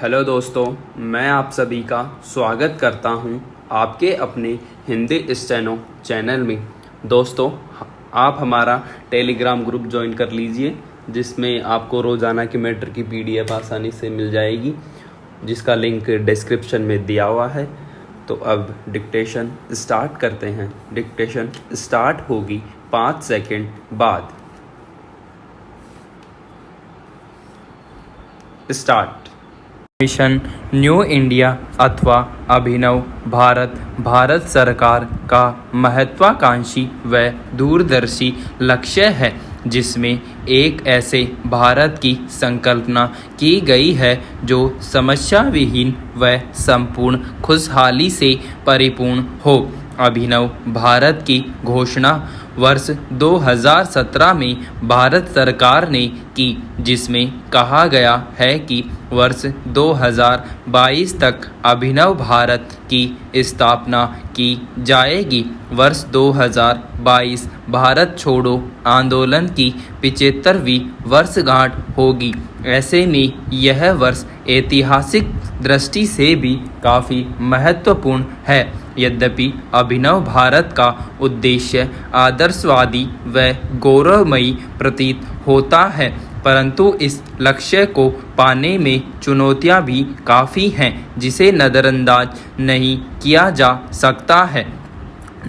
Hello दोस्तों, मैं आप सभी का स्वागत करता हूं आपके अपने हिंदी स्टेनो चैनल में। दोस्तों, आप हमारा टेलीग्राम ग्रुप ज्वाइन कर लीजिए, जिसमें आपको रोज़ाना की मैटर की पीडीएफ आसानी से मिल जाएगी, जिसका लिंक डिस्क्रिप्शन में दिया हुआ है। तो अब डिक्टेशन स्टार्ट करते हैं। डिक्टेशन स्टार्ट होगी 5 सेकंड बाद। स्टार्ट। मिशन न्यू इंडिया अथवा अभिनव भारत भारत सरकार का महत्वाकांक्षी व दूरदर्शी लक्ष्य है, जिसमें एक ऐसे भारत की संकल्पना की गई है जो समस्या विहीन व संपूर्ण खुशहाली से परिपूर्ण हो। अभिनव भारत की घोषणा वर्ष 2017 में भारत सरकार ने की, जिसमें कहा गया है कि वर्ष 2022 तक अभिनव भारत की स्थापना की जाएगी। वर्ष 2022 भारत छोड़ो आंदोलन की 75वीं वर्षगांठ होगी। ऐसे में यह वर्ष ऐतिहासिक दृष्टि से भी काफ़ी महत्वपूर्ण है। यद्यपि अभिनव भारत का उद्देश्य आदर्शवादी व गौरवमयी प्रतीत होता है, परंतु इस लक्ष्य को पाने में चुनौतियां भी काफ़ी हैं, जिसे नज़रअंदाज नहीं किया जा सकता है।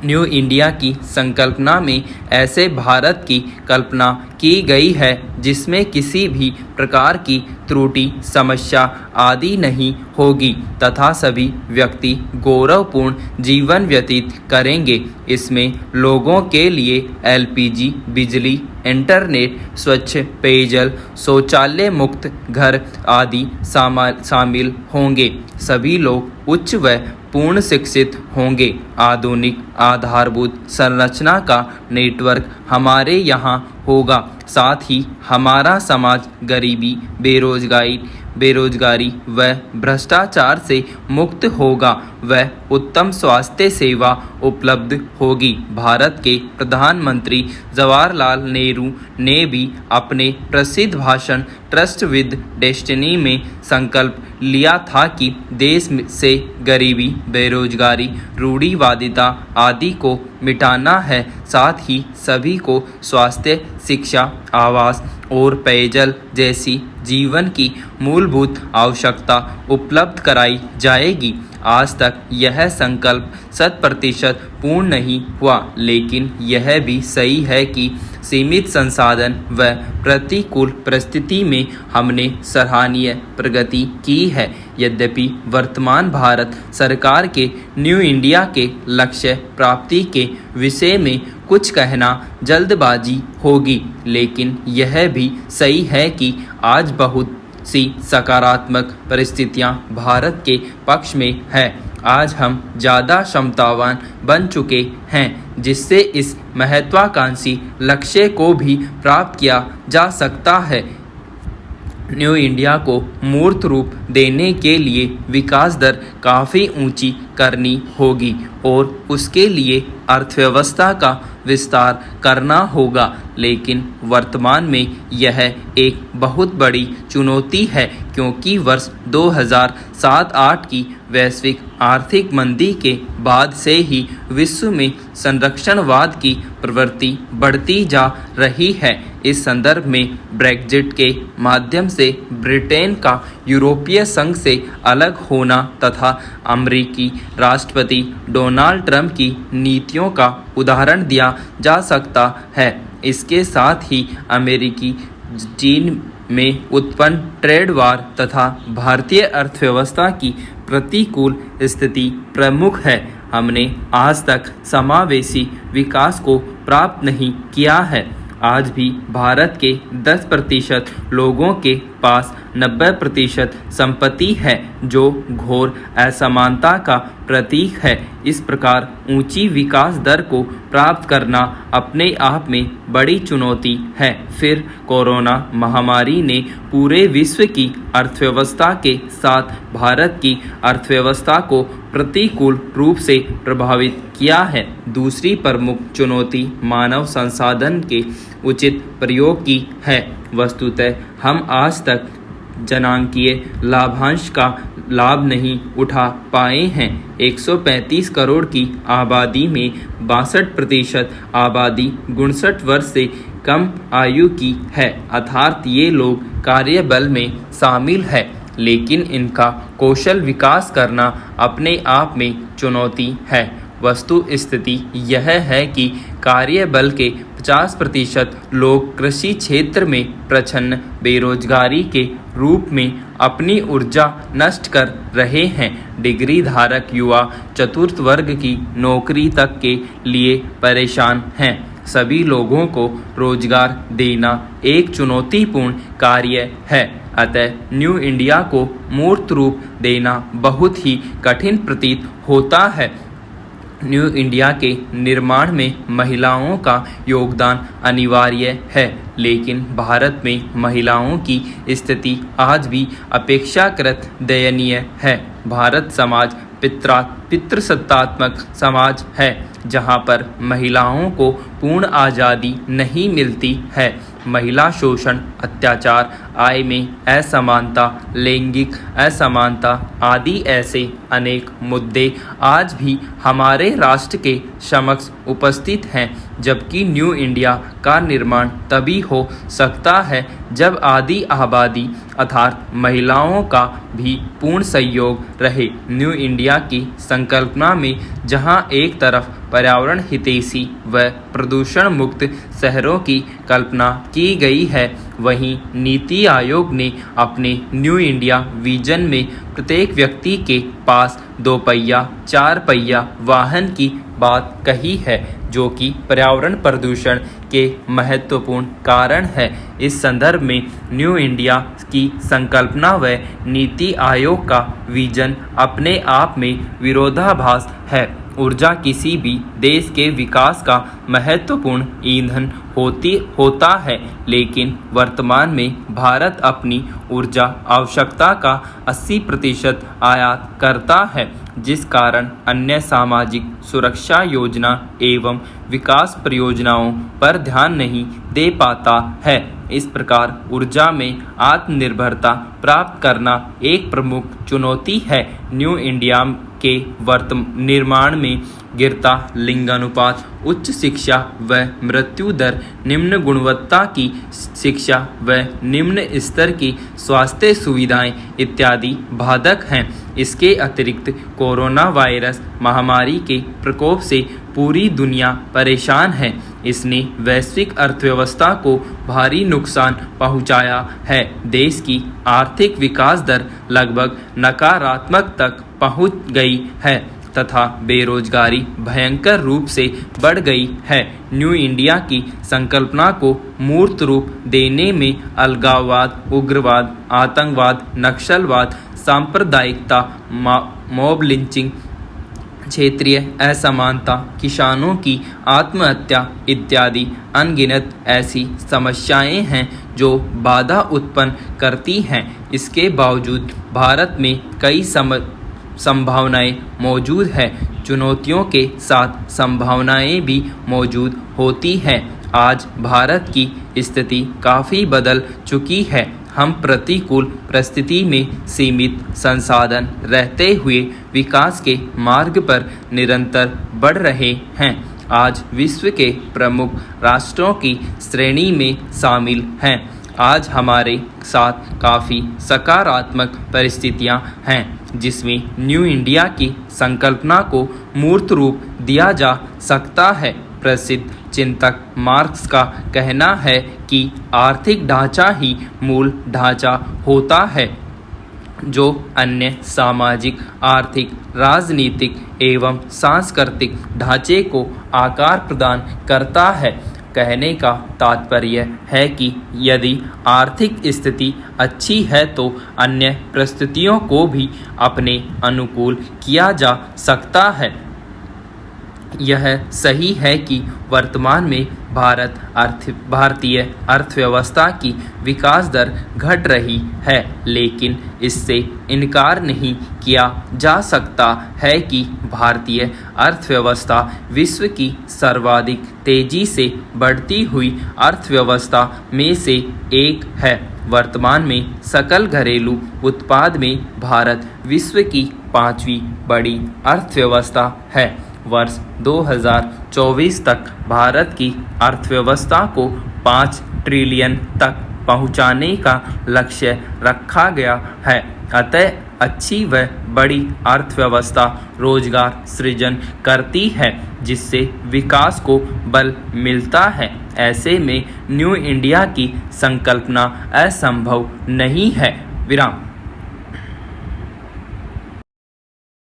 न्यू इंडिया की संकल्पना में ऐसे भारत की कल्पना की गई है जिसमें किसी भी प्रकार की त्रुटि, समस्या आदि नहीं होगी तथा सभी व्यक्ति गौरवपूर्ण जीवन व्यतीत करेंगे। इसमें लोगों के लिए एलपीजी, बिजली, इंटरनेट, स्वच्छ पेयजल, शौचालय मुक्त घर आदि शामिल होंगे। सभी लोग उच्च व पूर्ण शिक्षित होंगे। आधुनिक आधारभूत संरचना का नेटवर्क हमारे यहाँ होगा। साथ ही हमारा समाज गरीबी, बेरोजगारी व भ्रष्टाचार से मुक्त होगा व उत्तम स्वास्थ्य सेवा उपलब्ध होगी। भारत के प्रधानमंत्री जवाहरलाल नेहरू ने भी अपने प्रसिद्ध भाषण ट्रस्ट विद डेस्टिनी में संकल्प लिया था कि देश से गरीबी, बेरोजगारी, रूढ़िवादिता आदि को मिटाना है। साथ ही सभी को स्वास्थ्य, शिक्षा, आवास और पेयजल जैसी जीवन की मूलभूत आवश्यकता उपलब्ध कराई जाएगी। आज तक यह संकल्प 100% पूर्ण नहीं हुआ, लेकिन यह भी सही है कि सीमित संसाधन व प्रतिकूल परिस्थिति में हमने सराहनीय प्रगति की है। यद्यपि वर्तमान भारत सरकार के न्यू इंडिया के लक्ष्य प्राप्ति के विषय में कुछ कहना जल्दबाजी होगी, लेकिन यह भी सही है कि आज बहुत सी सकारात्मक परिस्थितियां भारत के पक्ष में है। आज हम ज़्यादा क्षमतावान बन चुके हैं, जिससे इस महत्वाकांक्षी लक्ष्य को भी प्राप्त किया जा सकता है। न्यू इंडिया को मूर्त रूप देने के लिए विकास दर काफ़ी ऊंची करनी होगी और उसके लिए अर्थव्यवस्था का विस्तार करना होगा, लेकिन वर्तमान में यह एक बहुत बड़ी चुनौती है, क्योंकि वर्ष 2007-08 की वैश्विक आर्थिक मंदी के बाद से ही विश्व में संरक्षणवाद की प्रवृत्ति बढ़ती जा रही है। इस संदर्भ में ब्रेक्जिट के माध्यम से ब्रिटेन का यूरोपीय संघ से अलग होना तथा अमेरिकी राष्ट्रपति डोनाल्ड ट्रंप की नीतियों का उदाहरण दिया जा सकता है। इसके साथ ही अमेरिकी चीन में उत्पन्न ट्रेड वार तथा भारतीय अर्थव्यवस्था की प्रतिकूल स्थिति प्रमुख है। हमने आज तक समावेशी विकास को प्राप्त नहीं किया है। आज भी भारत के 10% लोगों के पास 90% संपत्ति है, जो घोर असमानता का प्रतीक है। इस प्रकार ऊंची विकास दर को प्राप्त करना अपने आप में बड़ी चुनौती है। फिर कोरोना महामारी ने पूरे विश्व की अर्थव्यवस्था के साथ भारत की अर्थव्यवस्था को प्रतिकूल रूप से प्रभावित किया है। दूसरी प्रमुख चुनौती मानव संसाधन के उचित प्रयोग की है। वस्तुतः हम आज तक जनांकीय लाभांश का लाभ नहीं उठा पाए हैं। 135 करोड़ की आबादी में 62% आबादी 59 वर्ष से कम आयु की है, अर्थात ये लोग कार्यबल में शामिल है, लेकिन इनका कौशल विकास करना अपने आप में चुनौती है। वस्तु स्थिति यह है कि कार्यबल के 50% लोग कृषि क्षेत्र में प्रच्छन्न बेरोजगारी के रूप में अपनी ऊर्जा नष्ट कर रहे हैं। डिग्री धारक युवा चतुर्थ वर्ग की नौकरी तक के लिए परेशान हैं। सभी लोगों को रोजगार देना एक चुनौतीपूर्ण कार्य है, अतः न्यू इंडिया को मूर्त रूप देना बहुत ही कठिन प्रतीत होता है। न्यू इंडिया के निर्माण में महिलाओं का योगदान अनिवार्य है, लेकिन भारत में महिलाओं की स्थिति आज भी अपेक्षाकृत दयनीय है। भारत समाज पितृसत्तात्मक समाज है, जहां पर महिलाओं को पूर्ण आज़ादी नहीं मिलती है। महिला शोषण, अत्याचार, आय में असमानता, लैंगिक असमानता आदि ऐसे अनेक मुद्दे आज भी हमारे राष्ट्र के समक्ष उपस्थित हैं, जबकि न्यू इंडिया का निर्माण तभी हो सकता है जब आधी आबादी अर्थात महिलाओं का भी पूर्ण सहयोग रहे। न्यू इंडिया की संकल्पना में जहां एक तरफ पर्यावरण हितैषी व प्रदूषण मुक्त शहरों की कल्पना की गई है, वहीं नीति आयोग ने अपने न्यू इंडिया विजन में प्रत्येक व्यक्ति के पास 2 पहिया 4 पहिया वाहन की बात कही है, जो कि पर्यावरण प्रदूषण के महत्वपूर्ण कारण है। इस संदर्भ में न्यू इंडिया की संकल्पना व नीति आयोग का विजन अपने आप में विरोधाभास है। ऊर्जा किसी भी देश के विकास का महत्वपूर्ण ईंधन होता है, लेकिन वर्तमान में भारत अपनी ऊर्जा आवश्यकता का 80% आयात करता है, जिस कारण अन्य सामाजिक सुरक्षा योजना एवं विकास परियोजनाओं पर ध्यान नहीं दे पाता है। इस प्रकार ऊर्जा में आत्मनिर्भरता प्राप्त करना एक प्रमुख चुनौती है। न्यू इंडिया के निर्माण में गिरता लिंगानुपात, उच्च शिक्षा व मृत्यु दर, निम्न गुणवत्ता की शिक्षा व निम्न स्तर की स्वास्थ्य सुविधाएं इत्यादि बाधक हैं। इसके अतिरिक्त कोरोना वायरस महामारी के प्रकोप से पूरी दुनिया परेशान है। इसने वैश्विक अर्थव्यवस्था को भारी नुकसान पहुंचाया है। देश की आर्थिक विकास दर लगभग नकारात्मक तक पहुंच गई है तथा बेरोजगारी भयंकर रूप से बढ़ गई है। न्यू इंडिया की संकल्पना को मूर्त रूप देने में अलगाववाद, उग्रवाद, आतंकवाद, नक्सलवाद, सांप्रदायिकता, मॉब लिंचिंग, क्षेत्रीय असमानता, किसानों की आत्महत्या इत्यादि अनगिनत ऐसी समस्याएं हैं जो बाधा उत्पन्न करती हैं। इसके बावजूद भारत में कई संभावनाएं मौजूद है। चुनौतियों के साथ संभावनाएं भी मौजूद होती हैं। आज भारत की स्थिति काफ़ी बदल चुकी है। हम प्रतिकूल परिस्थिति में सीमित संसाधन रहते हुए विकास के मार्ग पर निरंतर बढ़ रहे हैं। आज विश्व के प्रमुख राष्ट्रों की श्रेणी में शामिल हैं। आज हमारे साथ काफ़ी सकारात्मक परिस्थितियां हैं, जिसमें न्यू इंडिया की संकल्पना को मूर्त रूप दिया जा सकता है। प्रसिद्ध चिंतक मार्क्स का कहना है कि आर्थिक ढांचा ही मूल ढांचा होता है, जो अन्य सामाजिक, आर्थिक, राजनीतिक एवं सांस्कृतिक ढांचे को आकार प्रदान करता है। कहने का तात्पर्य है कि यदि आर्थिक स्थिति अच्छी है तो अन्य परिस्थितियों को भी अपने अनुकूल किया जा सकता है। यह सही है कि वर्तमान में भारतीय अर्थव्यवस्था की विकास दर घट रही है, लेकिन इससे इनकार नहीं किया जा सकता है कि भारतीय अर्थव्यवस्था विश्व की सर्वाधिक तेजी से बढ़ती हुई अर्थव्यवस्था में से एक है। वर्तमान में सकल घरेलू उत्पाद में भारत विश्व की 5वीं बड़ी अर्थव्यवस्था है। वर्ष 2024 तक भारत की अर्थव्यवस्था को 5 ट्रिलियन तक पहुंचाने का लक्ष्य रखा गया है। अतः अच्छी व बड़ी अर्थव्यवस्था रोजगार सृजन करती है, जिससे विकास को बल मिलता है। ऐसे में न्यू इंडिया की संकल्पना असंभव नहीं है। विराम।